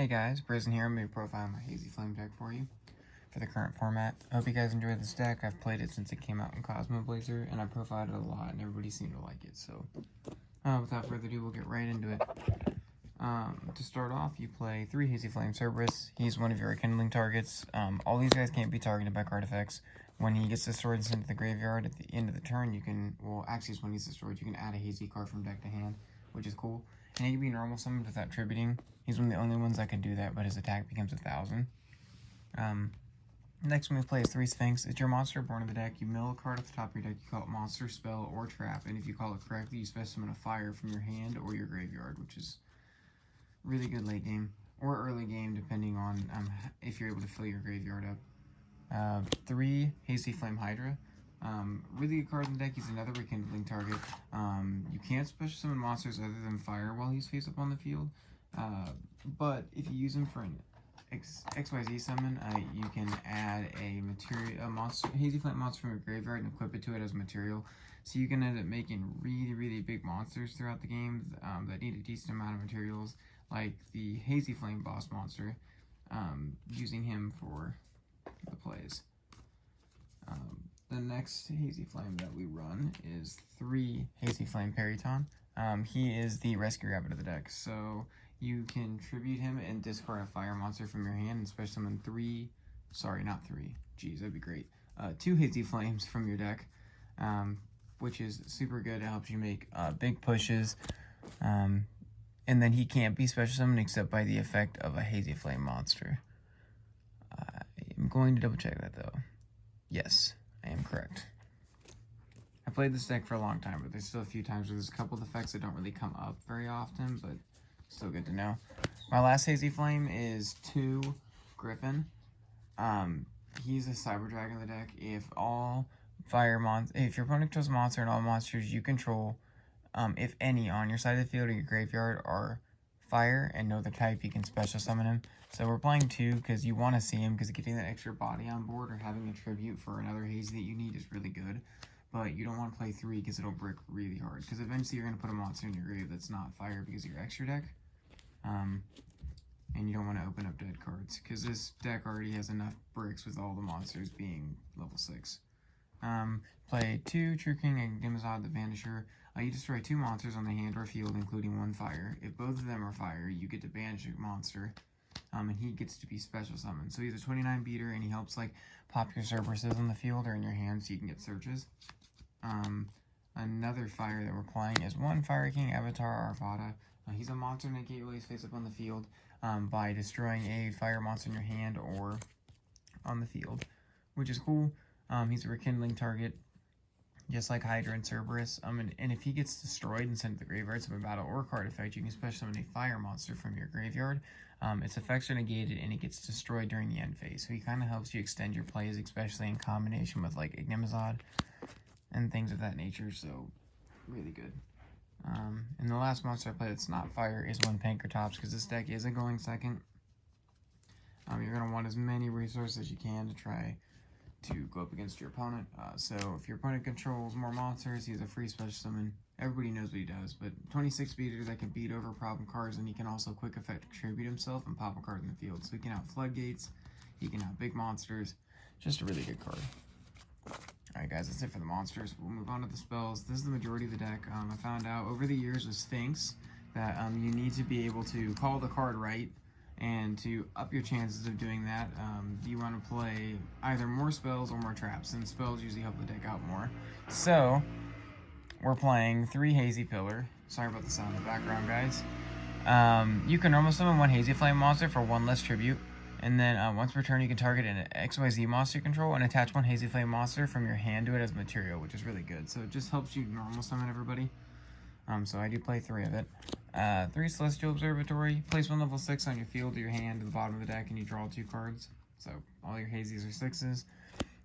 Hey guys, Prison here. I'm going to be profiling my Hazy Flame deck for you for the current format. I hope you guys enjoyed this deck. I've played it since it came out in Cosmo Blazer, and I profiled it a lot, and everybody seemed to like it. So, without further ado, we'll get right into it. To start off, you play 3 Hazy Flame Cerberus. He's one of your rekindling targets. All these guys can't be targeted by card effects. When he gets destroyed and sent to the graveyard at the end of the turn, you can, well, actually, it's when he's destroyed, you can add a Hazy card from deck to hand, which is cool. And he can be normal summoned without tributing. He's one of the only ones that can do that, but his attack becomes 1,000. Next one we play is 3 Sphinx. It's your monster born in the deck. You mill a card at the top of your deck. You call it monster, spell, or trap. And if you call it correctly, you special summon a fire from your hand or your graveyard, which is really good late game or early game, depending on if you're able to fill your graveyard up. 3 Hazy Flame Hydra. Really good card in the deck. He's another rekindling target. You can't special summon monsters other than fire while he's face up on the field. But if you use him for an XYZ summon, you can add a monster, Hazy Flame monster from your graveyard and equip it to it as material. So you can end up making really big monsters throughout the game that need a decent amount of materials, like the Hazy Flame boss monster, using him for the plays. The next Hazy Flame that we run is 3 Hazy Flame Periton. He is the rescue rabbit of the deck, so you can tribute him and discard a fire monster from your hand and special summon 2 Hazy Flames from your deck, which is super good. It helps you make big pushes, and then he can't be special summoned except by the effect of a Hazy Flame monster. I'm going to double check that though. Yes, I am correct. I played this deck for a long time, but there's still a few times where there's a couple of effects that don't really come up very often, but still good to know. My last Hazy Flame is 2 Griffin. He's a Cyber Dragon in the deck. If your opponent controls a monster and all monsters you control, if any, on your side of the field or your graveyard are fire and know the type, you can special summon him. So we're playing 2 because you want to see him, because getting that extra body on board or having a tribute for another Hazy that you need is really good. But you don't want to play 3 because it'll brick really hard. Because eventually you're going to put a monster in your grave that's not fire because of your extra deck. And you don't want to open up dead cards, because this deck already has enough bricks with all the monsters being level 6. Play 2 True King and Dimazad the Vanisher. You destroy 2 monsters on the hand or field, including 1 fire. If both of them are fire, you get to banish a monster, and he gets to be special summoned. So he's a 29 beater, and he helps like pop your Cerberuses on the field or in your hand so you can get searches. Another fire that we're playing is 1 Fire King Avatar Arvada. He's a monster negate while he's face up on the field by destroying a fire monster in your hand or on the field, which is cool. He's a rekindling target, just like Hydra and Cerberus. And if he gets destroyed and sent to the graveyard, so a battle or card effect, you can special summon a fire monster from your graveyard. Its effects are negated and it gets destroyed during the end phase. So he kind of helps you extend your plays, especially in combination with like Ignimazad and things of that nature. So really good. And the last monster I play that's not fire is 1 Pankratops, because this deck isn't going second. You're going to want as many resources as you can to try to go up against your opponent. So if your opponent controls more monsters, he has a free special summon. Everybody knows what he does, but 26 beater that can beat over problem cards, and he can also quick effect contribute himself and pop a card in the field. So he can out floodgates, he can out big monsters. Just a really good card. Alright guys, that's it for the monsters. We'll move on to the spells. This is the majority of the deck. I found out over the years with Sphinx that you need to be able to call the card right, and to up your chances of doing that, you want to play either more spells or more traps, and spells usually help the deck out more. So, we're playing 3 Hazy Pillar. Sorry about the sound in the background, guys. You can normal summon 1 Hazy Flame monster for 1 less tribute. And then once per turn, you can target an XYZ monster you control and attach 1 Hazy Flame monster from your hand to it as material, which is really good. So it just helps you normal summon everybody. So I do play 3 of it. 3 Celestial Observatory. Place 1 level 6 on your field or your hand to the bottom of the deck, and you draw 2 cards. So all your Hazies are 6s.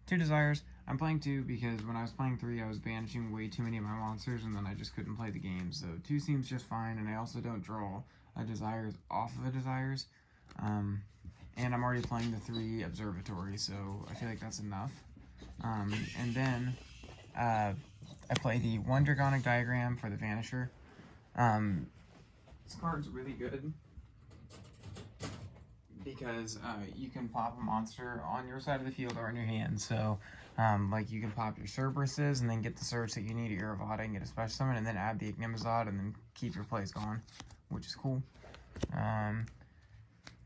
2 Desires. I'm playing 2 because when I was playing 3, I was banishing way too many of my monsters, and then I just couldn't play the game. So 2 seems just fine, and I also don't draw a Desires off of a Desires. And I'm already playing the 3 Observatory, so I feel like that's enough. And then I play the 1 Draconic Diagram for the Vanisher. This card's really good. because you can pop a monster on your side of the field or in your hand. So, like you can pop your Cerberuses and then get the Surge that you need at your Avada and get a special summon, and then add the Ignimazot and then keep your plays going, which is cool.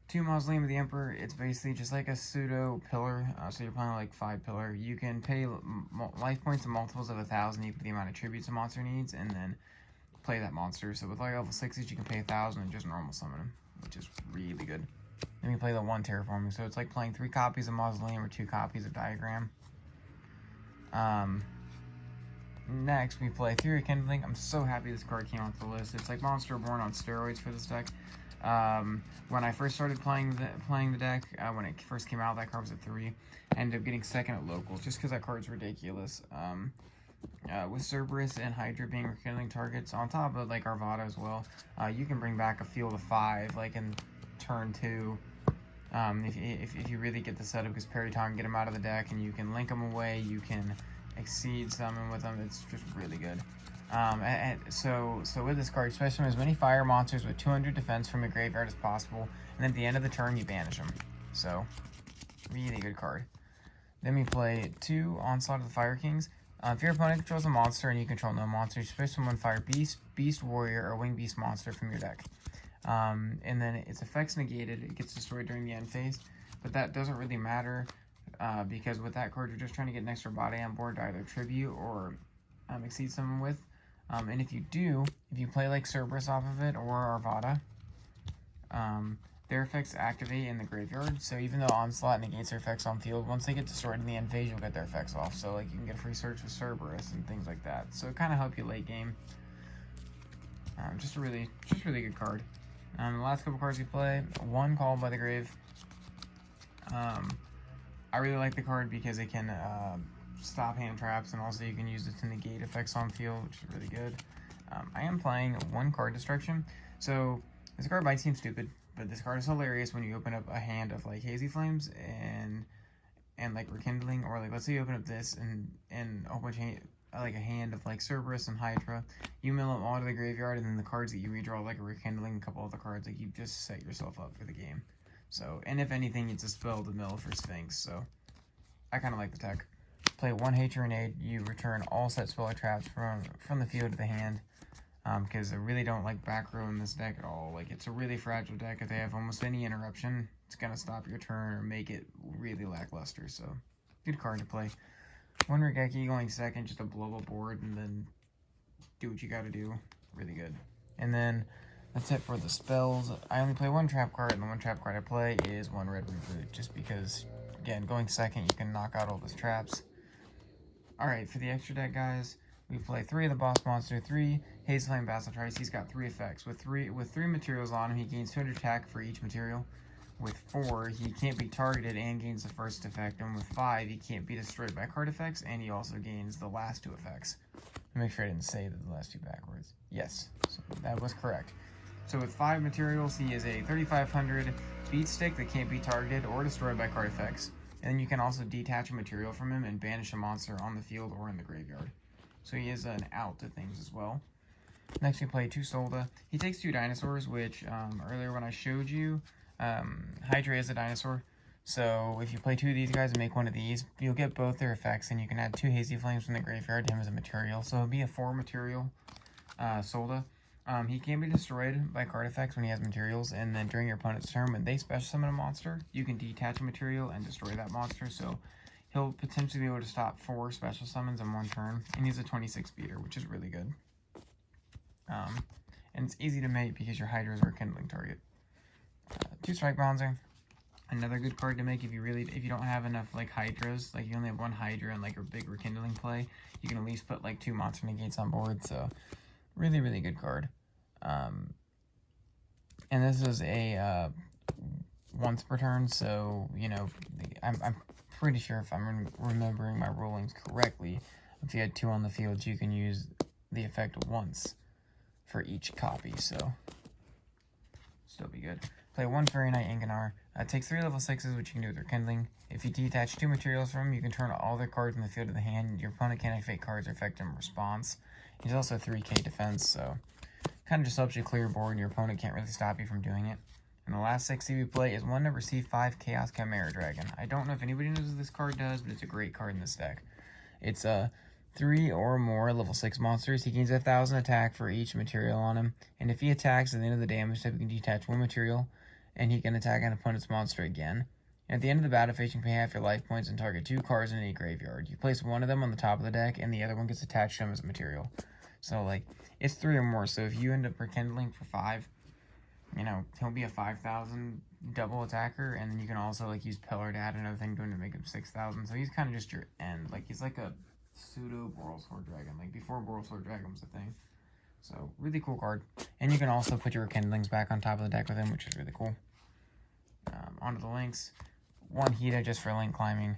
2 Mausoleum of the Emperor, it's basically just like a pseudo pillar, so you're playing like 5 pillar. You can pay life points in multiples of 1,000 equal to the amount of tributes a monster needs, and then play that monster. So with like level 6s, you can pay 1,000 and just normal summon him, which is really good. Then we play the 1 Terraforming, so it's like playing 3 copies of Mausoleum or 2 copies of Diagram. Next, we play Theory Kindling. I'm so happy this card came off the list. It's like Monster Born on steroids for this deck. When I first started playing the deck, when it first came out, that card was at 3. I ended up getting second at locals just because that card's ridiculous. With Cerberus and Hydra being rekindling targets, on top of like Arvada as well, you can bring back a field of 5 like in turn 2. If you really get the setup, because Periton can get them out of the deck and you can link them away, you can exceed summon with them. It's just really good. So with this card, special as many fire monsters with 200 defense from your graveyard as possible, and then at the end of the turn you banish them. So really good card. Then we play 2 Onslaught of the Fire Kings. If your opponent controls a monster and you control no monsters, special summon Fire Beast, Beast Warrior, or Winged Beast monster from your deck. And then its effects negated, it gets destroyed during the end phase, but that doesn't really matter because with that card you're just trying to get an extra body on board to either tribute or exceed someone with. And if you play like Cerberus off of it or Arvada, their effects activate in the graveyard, so even though Onslaught negates their effects on field, once they get destroyed in the end phase, you'll get their effects off. So like you can get a free search with Cerberus and things like that. So it kind of help you late game. Just a really good card. The last couple cards we play, 1 Called by the Grave. I really like the card because it can stop hand traps, and also you can use it to negate effects on field, which is really good. I am playing 1 Card Destruction. So this card might seem stupid, but this card is hilarious when you open up a hand of like Hazy Flames and like Rekindling, or like let's say you open up this and a whole bunch of like a hand of like Cerberus and Hydra. You mill them all to the graveyard, and then the cards that you redraw like a Rekindling, a couple other cards, like you just set yourself up for the game. So, and if anything, it's a spell to mill for Sphinx. So I kind of like the tech. Play 1 Hate Grenade. You return all set spell traps from the field to the hand. Because I really don't like back row in this deck at all. Like, it's a really fragile deck. If they have almost any interruption, it's gonna stop your turn or make it really lackluster. So, good card to play. 1 Regeki going second, just a blow up board, and then do what you gotta do. Really good. And then that's it for the spells. I only play 1 trap card, and the 1 trap card I play is 1 Red Reboot, just because, again, going second, you can knock out all those traps. Alright, for the extra deck, guys, we play 3 of the boss monster, 3 Hazy Flame Battletrice. He's got 3 effects. With three materials on him, he gains 200 attack for each material. With 4, he can't be targeted and gains the first effect. And with 5, he can't be destroyed by card effects, and he also gains the last 2 effects. Make sure I didn't say the last 2 backwards. Yes, so that was correct. So with 5 materials, he is a 3500 beat stick that can't be targeted or destroyed by card effects. And then you can also detach a material from him and banish a monster on the field or in the graveyard. So he is an out to things as well. Next we play 2 Solda. He takes 2 dinosaurs, which earlier when I showed you, Hydra is a dinosaur. So if you play 2 of these guys and make 1 of these, you'll get both their effects, and you can add 2 Hazy Flames from the graveyard to him as a material. So it'll be a 4 material Solda. He can be destroyed by card effects when he has materials, and then during your opponent's turn, when they special summon a monster, you can detach a material and destroy that monster. So he'll potentially be able to stop 4 special summons in 1 turn, and he's a 26 beater, which is really good. And it's easy to make because your Hydra is a rekindling target. 2 Strike Bronzer, another good card to make if you don't have enough like Hydras, like you only have 1 Hydra and like a big rekindling play, you can at least put like 2 monster negates on board. So really good card. And this is a once per turn, so you know I'm pretty sure if I'm remembering my rulings correctly, if you had 2 on the field, you can use the effect once for each copy, so still be good. Play 1 Fairy Knight Inkanar. Takes 3 level 6s, which you can do with Rekindling. If you detach 2 materials from him, you can turn all the cards in the field to the hand. Your opponent can't activate cards or effect in response. He's also 3k defense, so kind of just helps you clear board, and your opponent can't really stop you from doing it. And the last 60 we play is 1 to receive 5 Chaos Chimera Dragon. I don't know if anybody knows what this card does, but it's a great card in this deck. It's a 3 or more level 6 monsters. He gains 1,000 attack for each material on him. And if he attacks at the end of the damage type, he can detach 1 material, and he can attack an opponent's monster again. And at the end of the battle phase, you can pay half your life points and target 2 cards in any graveyard. You place one of them on the top of the deck, and the other one gets attached to him as a material. So, like, it's 3 or more. So if you end up rekindling for 5, you know, he'll be a 5,000 double attacker, and then you can also, like, use Pillar to add another thing to him to make him 6,000. So he's kind of just your end. Like, he's like a pseudo Borrelsword Dragon, like before Borrelsword Dragon was a thing. So, really cool card. And you can also put your rekindlings back on top of the deck with him, which is really cool. Onto the links. 1 Hita just for link climbing.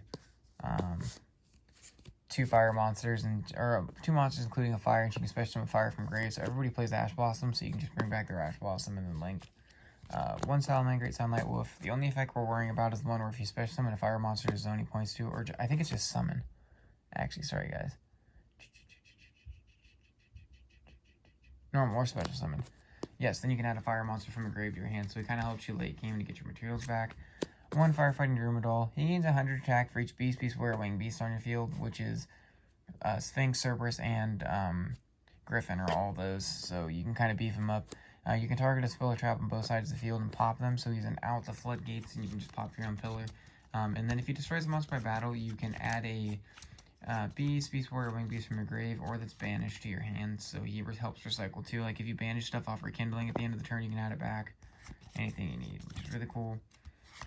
2 fire monsters, or 2 monsters including a fire, and you can special summon fire from grave. So everybody plays Ash Blossom, so you can just bring back their Ash Blossom and then link. 1 Salamangreat, Great Sunlight Wolf. The only effect we're worrying about is the one where if you special summon a fire monster, his zone he points to, or I think it's just summon. Actually, sorry guys. Normal or special summon. Yes, then you can add a fire monster from a grave to your hand, so it kind of helps you late game to get your materials back. 1 Firefighting Dromedal. He gains 100 attack for each beast, warrior, winged beast on your field, which is Sphinx, Cerberus, and Griffin are all those, so you can kind of beef him up. You can target a spell or trap on both sides of the field and pop them, so he's an out the floodgates, and you can just pop your own pillar. And then if he destroys a monster by battle, you can add a beast, warrior, winged beast from your grave, or that's banished to your hand, so he helps recycle too. Like if you banish stuff off rekindling at the end of the turn, you can add it back. Anything you need, which is really cool.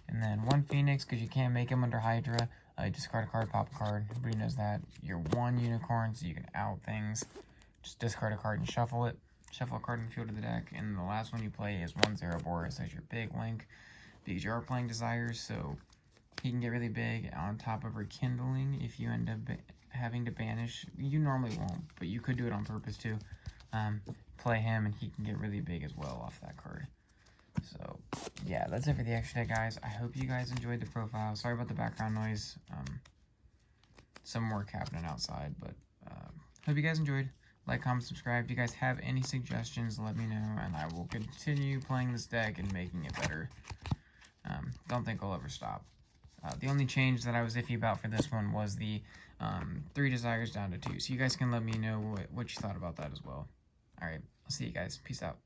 And then 1 Phoenix, because you can't make him under Hydra. Discard a card, pop a card. Everybody knows that. You're 1 Unicorn, so you can out things. Just discard a card and shuffle it. Shuffle a card in the field of the deck. And the last one you play is 1 Zeraboris as your big link. Because you are playing Desires, so he can get really big on top of rekindling. If you end up having to banish, you normally won't, but you could do it on purpose too. Play him, and he can get really big as well off that card. So, yeah, that's it for the extra deck, guys. I hope you guys enjoyed the profile. Sorry about the background noise. Some work happening outside, but hope you guys enjoyed. Like, comment, subscribe. If you guys have any suggestions, let me know, and I will continue playing this deck and making it better. Don't think I'll ever stop. The only change that I was iffy about for this one was the 3 Desires down to 2. So you guys can let me know what you thought about that as well. Alright, I'll see you guys. Peace out.